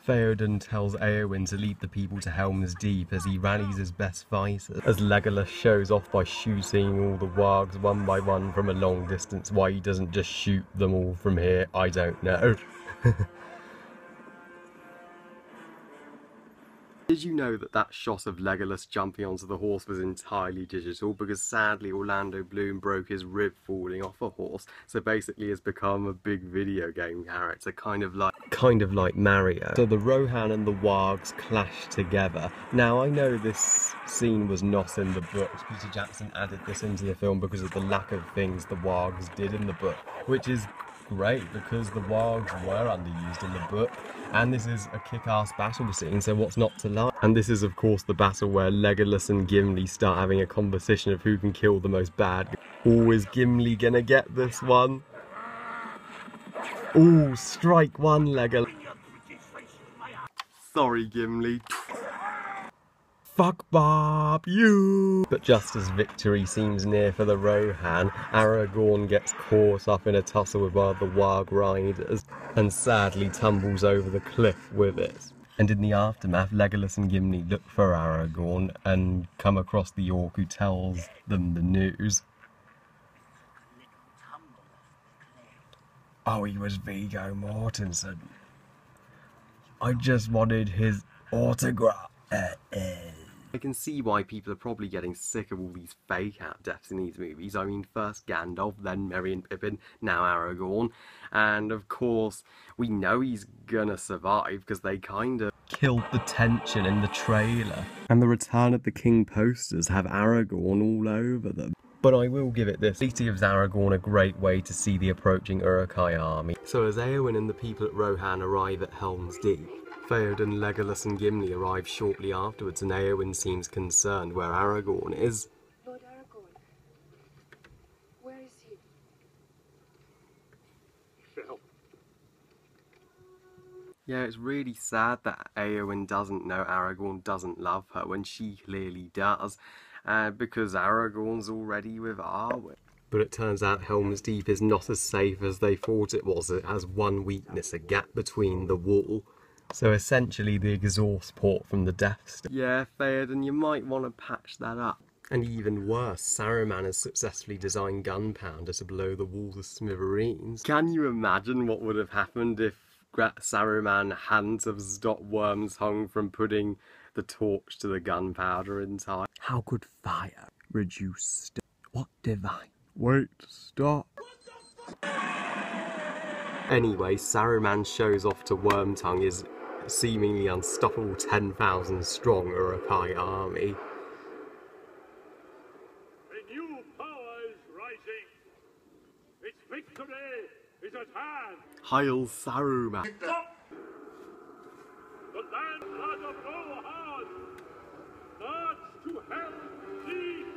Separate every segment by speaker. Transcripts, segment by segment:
Speaker 1: Theoden tells Éowyn to lead the people to Helm's Deep as he rallies his best fighters, as Legolas shows off by shooting all the wargs one by one from a long distance. Why he doesn't just shoot them all from here, I don't know. Did you know that that shot of Legolas jumping onto the horse was entirely digital? Because sadly Orlando Bloom broke his rib falling off a horse, so basically has become a big video game character, kind of like Mario. So the Rohan and the wargs clash together. Now I know this scene was not in the books. Peter Jackson added this into the film because of the lack of things the wargs did in the book, which is great because the wargs were underused in the book, and this is a kick-ass battle scene, so what's not to like? And this is of course the battle where Legolas and Gimli start having a competition of who can kill the most bad guy. Oh, is Gimli gonna get this one? Oh, strike one, Legolas. Sorry, Gimli. Fuck Bob, you! But just as victory seems near for the Rohan, Aragorn gets caught up in a tussle with one of the warg riders and sadly tumbles over the cliff with it. And in the aftermath, Legolas and Gimli look for Aragorn and come across the orc who tells them the news. Oh, he was Viggo Mortensen. I just wanted his autograph. I can see why people are probably getting sick of all these fake out deaths in these movies. I mean, first Gandalf, then Merry and Pippin, now Aragorn. And of course, we know he's gonna survive because they kind of killed the tension in the trailer. And the Return of the King posters have Aragorn all over them. But I will give it this, it gives Aragorn a great way to see the approaching Uruk-hai army. So as Éowyn and the people at Rohan arrive at Helm's Deep, Theoden, Legolas and Gimli arrive shortly afterwards, and Éowyn seems concerned where Aragorn is.
Speaker 2: Lord Aragorn, where is he?
Speaker 3: Fell.
Speaker 1: Yeah, it's really sad that Éowyn doesn't know Aragorn doesn't love her when she clearly does, because Aragorn's already with Arwen. But it turns out Helm's Deep is not as safe as they thought it was. It has one weakness, a gap between the wall. So essentially the exhaust port from the Death Star. Yeah, Theoden, you might want to patch that up. And even worse, Saruman has successfully designed gunpowder to blow the wall to smithereens. Can you imagine what would have happened if Saruman hadn't have stopped Wormtongue from putting the torch to the gunpowder in time? How could fire reduce what device? Wait, stop. Anyway, Saruman shows off to Wormtongue his seemingly unstoppable 10,000 strong Uruk-hai army.
Speaker 3: A new power is rising. Its victory is at hand.
Speaker 1: Hail Saruman!
Speaker 3: The landlord of Rohan march to Helm's Deep.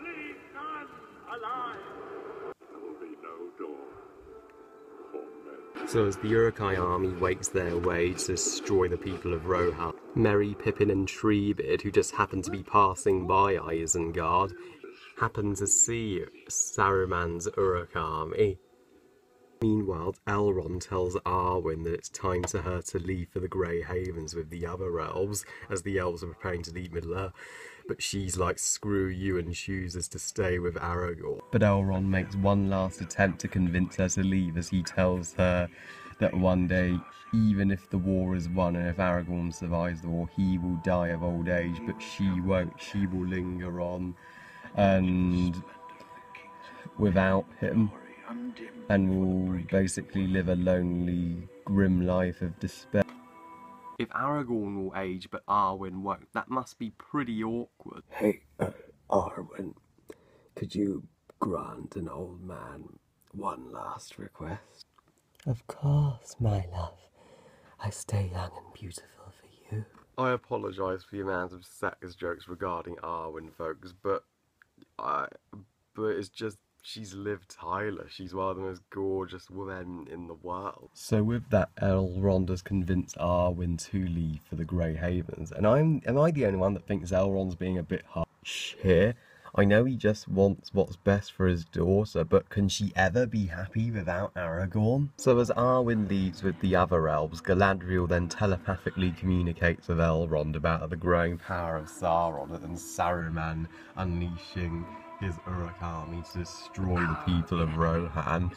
Speaker 3: Leave none alive. There will be no door.
Speaker 1: So as the Uruk-hai army wakes their way to destroy the people of Rohan, Merry, Pippin and Treebeard, who just happen to be passing by Isengard, happen to see Saruman's Uruk army. Meanwhile, Elrond tells Arwen that it's time for her to leave for the Grey Havens with the other elves, as the elves are preparing to leave Middle-earth. But she's like, screw you, and chooses to stay with Aragorn. But Elrond makes one last attempt to convince her to leave, as he tells her that one day, even if the war is won and if Aragorn survives the war, he will die of old age, but she won't. She will linger on, and without him, and will basically live a lonely, grim life of despair. If Aragorn will age but Arwen won't, that must be pretty awkward. Hey, Arwen, could you grant an old man one last request? Of course, my love. I stay young and beautiful for you. I apologise for the amount of sex jokes regarding Arwen, folks, but it's just, she's Liv Tyler. She's one of the most gorgeous women in the world. So with that, Elrond has convinced Arwen to leave for the Grey Havens. And am I the only one that thinks Elrond's being a bit harsh here? I know he just wants what's best for his daughter, but can she ever be happy without Aragorn? So as Arwen leaves with the other elves, Galadriel then telepathically communicates with Elrond about the growing power of Sauron and Saruman unleashing his Uruk army to destroy the people of Rohan.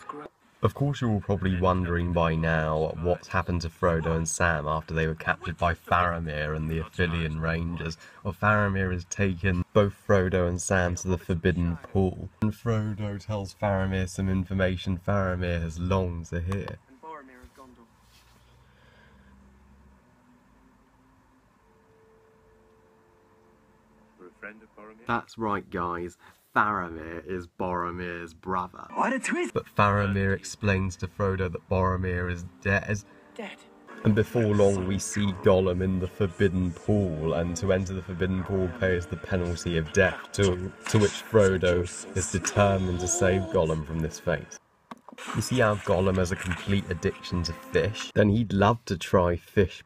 Speaker 1: Of course, you're all probably wondering by now what's happened to Frodo and Sam after they were captured by Faramir and the Ithilien Rangers. Well, Faramir has taken both Frodo and Sam to the Forbidden Pool, and Frodo tells Faramir some information Faramir has longed to hear. That's right, guys. Faramir is Boromir's brother.
Speaker 4: What a twist!
Speaker 1: But Faramir explains to Frodo that Boromir is dead. And before long we see Gollum in the Forbidden Pool, and to enter the Forbidden Pool pays the penalty of death, to which Frodo is determined to save Gollum from this fate. You see how Gollum has a complete addiction to fish? Then he'd love to try fish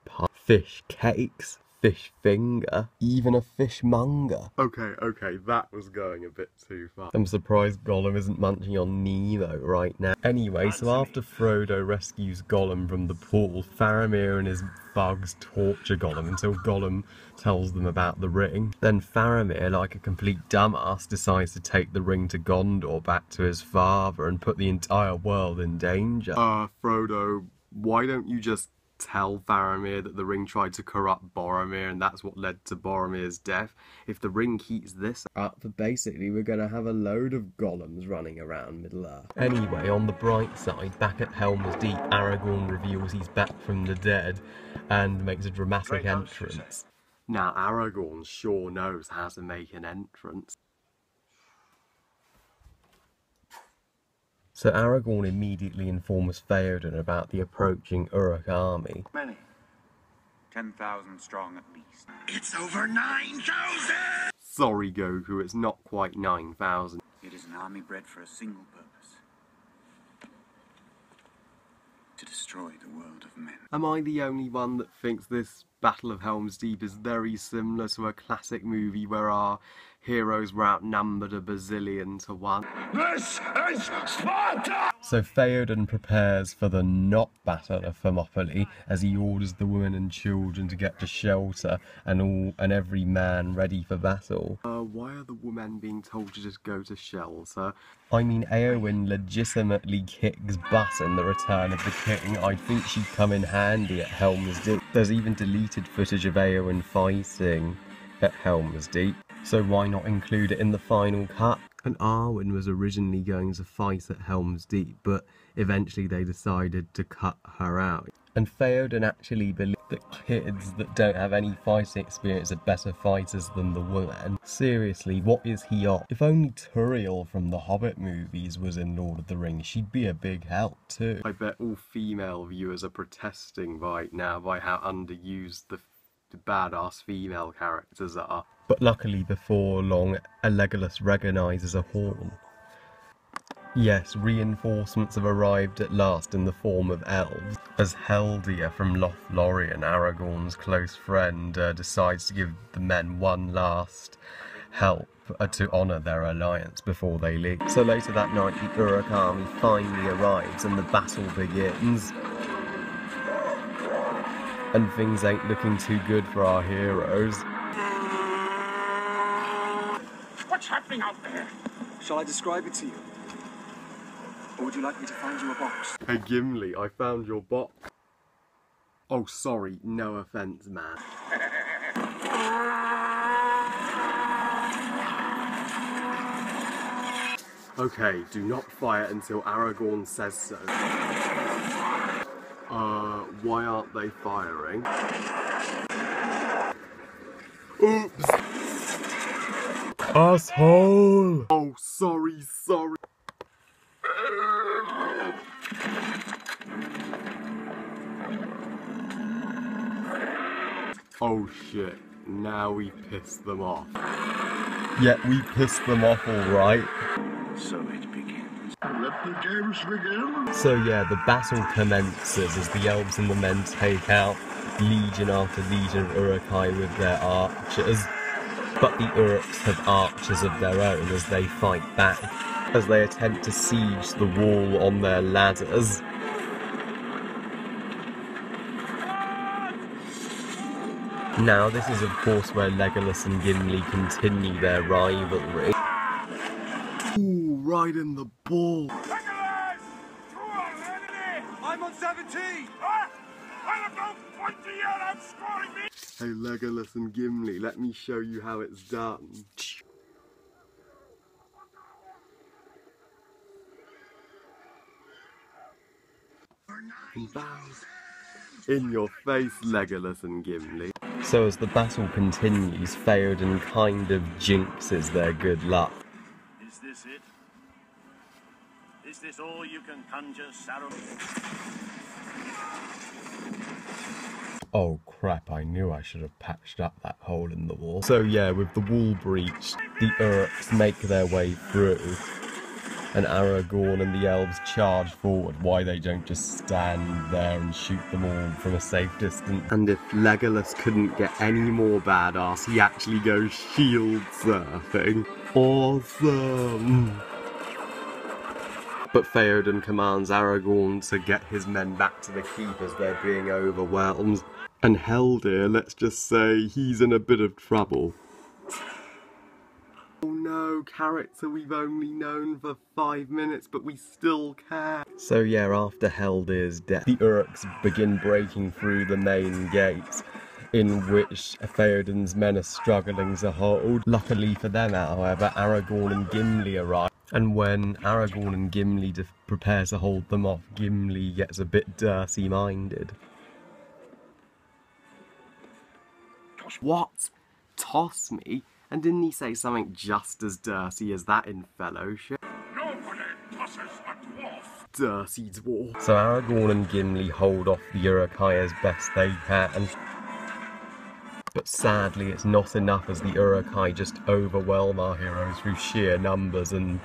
Speaker 1: cakes, fish finger, even a fishmonger. Okay, that was going a bit too far. I'm surprised Gollum isn't munching on Nemo right now. Anyway, so after Frodo rescues Gollum from the pool, Faramir and his thugs torture Gollum until Gollum tells them about the ring. Then Faramir, like a complete dumbass, decides to take the ring to Gondor back to his father and put the entire world in danger. Frodo, why don't you just tell Faramir that the ring tried to corrupt Boromir and that's what led to Boromir's death? If the ring keeps this up, basically we're gonna have a load of Gollums running around Middle-earth. Anyway, on the bright side, back at Helm's Deep, Aragorn reveals he's back from the dead and makes a dramatic entrance. Now Aragorn sure knows how to make an entrance. So Aragorn immediately informs Theoden about the approaching Uruk army.
Speaker 4: Many. 10,000 strong at least.
Speaker 5: It's over 9,000!
Speaker 1: Sorry, Goku, it's not quite 9,000.
Speaker 4: It is an army bred for a single purpose. To destroy the world of men.
Speaker 1: Am I the only one that thinks this Battle of Helm's Deep is very similar to a classic movie where our heroes were outnumbered a bazillion to 1?
Speaker 5: This is Sparta!
Speaker 1: So Theoden prepares for the not Battle of Thermopylae as he orders the women and children to get to shelter and every man ready for battle. Why are the women being told to just go to shelter? I mean, Éowyn legitimately kicks butt in the Return of the King. I think she'd come in handy at Helm's Deep. There's even deleted footage of Éowyn fighting at Helm's Deep, so why not include it in the final cut? And Arwen was originally going to fight at Helm's Deep, but eventually they decided to cut her out. And Theoden actually believed that kids that don't have any fighting experience are better fighters than the women. Seriously, what is he on? If only Turiel from the Hobbit movies was in Lord of the Rings, she'd be a big help too. I bet all female viewers are protesting right now by how underused the badass female characters are. But luckily, before long, Legolas recognises a horn. Yes, reinforcements have arrived at last in the form of elves, as Heldia from Lothlorien, Aragorn's close friend, decides to give the men one last help to honour their alliance before they leave. So later that night, the Uruk army finally arrives and the battle begins. And things ain't looking too good for our heroes.
Speaker 5: What's happening out there?
Speaker 4: Shall I describe it to you? Or would you like me to find you a box?
Speaker 1: Hey Gimli, I found your box. Oh sorry, no offence, man. Okay, do not fire until Aragorn says so. Why aren't they firing? Oops! Asshole! Oh, sorry. Oh shit, now we pissed them off. Yeah, we pissed them off alright.
Speaker 4: So it begins.
Speaker 5: Let the games begin.
Speaker 1: So yeah, the battle commences as the elves and the men take out legion after legion of Uruk-hai with their archers. But the Uruks have archers of their own as they fight back, as they attempt to siege the wall on their ladders. Now this is of course where Legolas and Gimli continue their rivalry. Ooh, right in the ball.
Speaker 5: Legolas! Towards enemy!
Speaker 4: I'm on 17!
Speaker 5: Ah! I have no point to yell outscoring me!
Speaker 1: Hey Legolas and Gimli, let me show you how it's done. In your face, Legolas and Gimli. So as the battle continues, Theoden kind of jinxes their good luck.
Speaker 3: Is this it? Is this all you can conjure, Saruman?
Speaker 1: Oh crap, I knew I should have patched up that hole in the wall. So yeah, with the wall breached, the Uruks make their way through, and Aragorn and the elves charge forward. Why they don't just stand there and shoot them all from a safe distance. And if Legolas couldn't get any more badass, he actually goes shield surfing. Awesome! But Theoden commands Aragorn to get his men back to the keep as they're being overwhelmed. And Heldir, let's just say, he's in a bit of trouble. Oh no, character we've only known for 5 minutes, but we still care. So yeah, after Heldir's death, the Uruks begin breaking through the main gates, in which Theoden's men are struggling to hold. Luckily for them, however, Aragorn and Gimli arrive. And when Aragorn and Gimli prepare to hold them off, Gimli gets a bit dirty-minded. What? Toss me? And didn't he say something just as dirty as that in Fellowship?
Speaker 5: Nobody tosses a dwarf!
Speaker 1: Dirty dwarf. So Aragorn and Gimli hold off the Uruk-hai as best they can. But sadly it's not enough, as the Uruk-hai just overwhelm our heroes through sheer numbers, and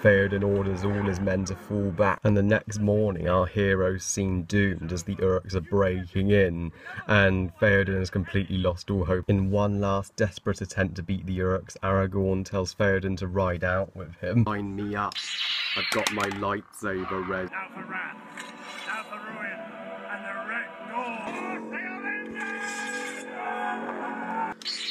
Speaker 1: Theoden orders all his men to fall back. And the next morning our heroes seem doomed as the Uruks are breaking in, and Theoden has completely lost all hope. In one last desperate attempt to beat the Uruks, Aragorn tells Theoden to ride out with him. Line me up. I've got my lightsaber ready.
Speaker 3: Now for wrath, now for ruin, and the Red Door!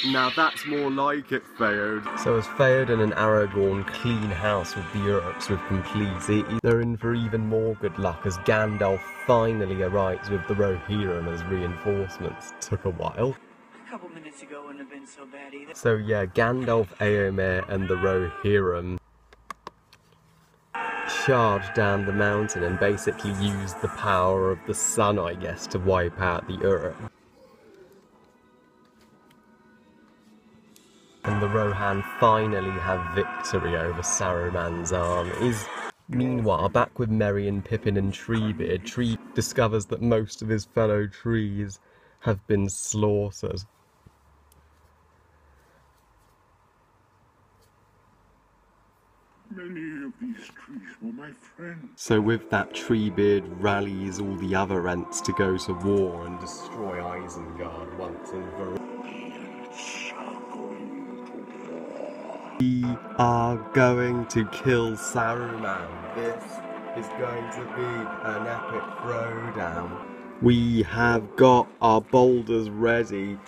Speaker 1: Now that's more like it, Theoden. So as Theoden and Aragorn clean house with the Uruks with complete ease, they're in for even more good luck as Gandalf finally arrives with the Rohirrim as reinforcements. Took a while.
Speaker 6: A couple minutes ago wouldn't have been so bad either.
Speaker 1: So yeah, Gandalf, Éomer and the Rohirrim charge down the mountain and basically use the power of the sun, I guess, to wipe out the Uruk. And the Rohan finally have victory over Saruman's armies. Meanwhile, back with Merry and Pippin and Treebeard, Tree discovers that most of his fellow trees have been slaughtered.
Speaker 5: Many of these trees were my friends.
Speaker 1: So with that, Treebeard rallies all the other Ents to go to war and destroy Isengard once and for all. We are going to kill Saruman. This is going to be an epic throwdown. We have got our boulders ready.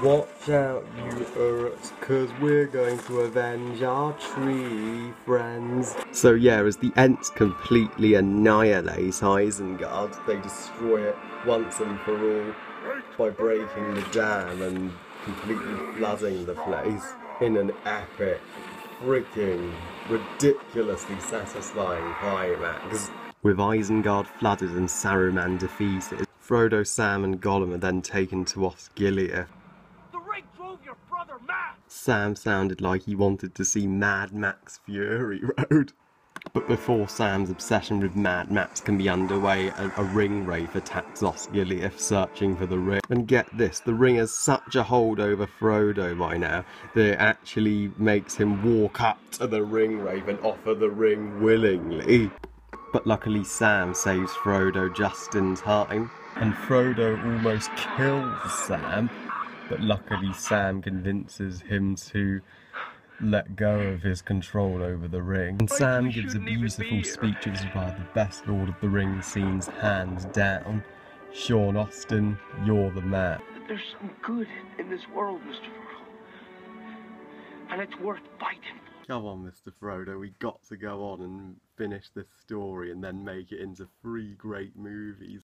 Speaker 1: Watch out, you Uruks, cause we're going to avenge our tree friends. So yeah, as the Ents completely annihilate Isengard, they destroy it once and for all by breaking the dam and completely flooding the place in an epic, freaking, ridiculously satisfying climax. With Isengard flooded and Saruman defeated, Frodo, Sam and Gollum are then taken to Osgiliath.
Speaker 5: The ring drove your brother mad!
Speaker 1: Sam sounded like he wanted to see Mad Max Fury Road. But before Sam's obsession with Mad Max can be underway, a ring wraith attacks Osgiliath, searching for the ring. And get this, the ring has such a hold over Frodo by now that it actually makes him walk up to the ring wraith and offer the ring willingly. But luckily Sam saves Frodo just in time, and Frodo almost kills Sam But luckily Sam convinces him to let go of his control over the ring. And Sam gives a beautiful speech, which is one of the best Lord of the Rings scenes, hands down. Sean Austin, you're the man.
Speaker 7: There's some good in this world, Mr. Frodo. And it's worth fighting for.
Speaker 1: Come on, Mr. Frodo, we got to go on and finish this story and then make it into 3 great movies.